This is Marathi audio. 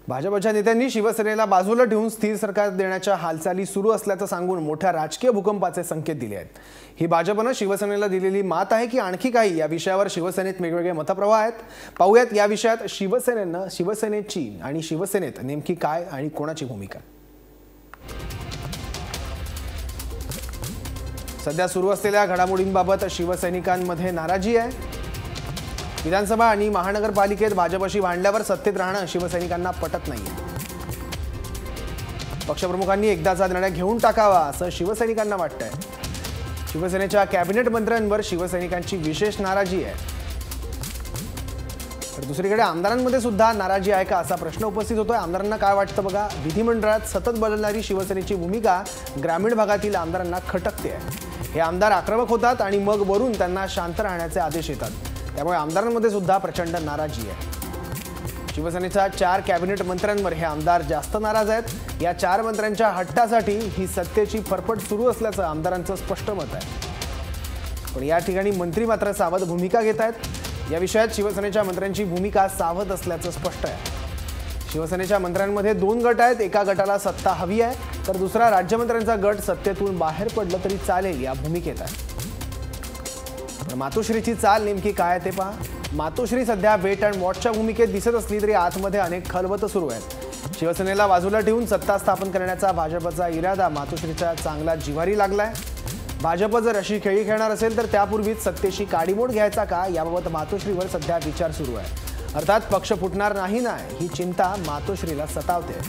भाजपच्या नेत्यांनी शिवसेनेला बाजूला ठेवून स्थिर सरकार देण्याच्या हालचाली सुरू असल्याचं सांगून मोठ्या राजकीय भूकंपाचे संकेत दिले आहेत। ही भाजपने शिवसेनेला दिलेली मात आहे की आणखी काही, या विषयावर शिवसेनेत वेगवेगळे मतप्रवाह आहेत। पाहूयात या विषयात शिवसेनेची आणि शिवसेनेत नेमकी काय आणि कोणाची भूमिका। सध्या सुरू असलेल्या घडामोडींबाबत शिवसैनिकांमध्ये नाराजी आहे। विधानसभा आणि महानगरपालिकेत भाजपशी भांडल्यावर सत्तेत राहणं शिवसैनिकांना पटत नाहीये। पक्षप्रमुखांनी एकदाचा निर्णय घेऊन टाकावा असं शिवसैनिकांना वाटतंय। शिवसेनेच्या कॅबिनेट मंत्र्यांवर शिवसैनिकांची विशेष नाराजी आहे। तर दुसरीकडे आमदारांमध्ये सुद्धा नाराजी आहे का असा प्रश्न उपस्थित होतोय। आमदारांना काय वाटतं बघा। विधिमंडळात सतत बदलणारी शिवसेनेची भूमिका ग्रामीण भागातील आमदारांना खटकते आहे। हे आमदार आक्रमक होतात आणि मग वरून त्यांना शांत राहण्याचे आदेश येतात। त्यामुळे आमदारांमध्ये सुद्धा प्रचंड नाराजी आहे। शिवसेनेच्या 4 कॅबिनेट मंत्र्यांवर हे आमदार जास्त नाराज आहेत। या 4 मंत्र्यांच्या हट्टासाठी ही सत्तेची फरफट सुरू असल्याचं आमदारांचं स्पष्ट मत आहे। पण या ठिकाणी मंत्री मात्र सावध भूमिका घेत आहेत। या विषयात शिवसेनेच्या मंत्र्यांची भूमिका सावध असल्याचं स्पष्ट आहे। शिवसेनेच्या मंत्र्यांमध्ये 2 गट आहेत। एका गटाला सत्ता हवी आहे तर दुसरा राज्यमंत्र्यांचा गट सत्तेतून बाहेर पडलं तरी चालेल या भूमिकेत आहे। मातोश्रीची चाल नेमकी काय ते पहा। मातोश्री सध्या वेट अँड वॉचच्या भूमिकेत दिसत असली तरी आतमध्ये अनेक खलबतं सुरू आहेत। शिवसेनेला बाजूला ठेवून सत्ता स्थापन करण्याचा भाजपचा इरादा मातोश्रीच्या चांगला जिव्हारी लागलाय। भाजप जर अशी खेळी खेळणार असेल तर त्यापूर्वीच सत्तेशी काडीमोड घ्यायचा का याबाबत मातोश्रीवर सध्या विचार सुरू आहे। अर्थात पक्ष फुटणार नाही ना ही चिंता मातोश्रीला सतावते।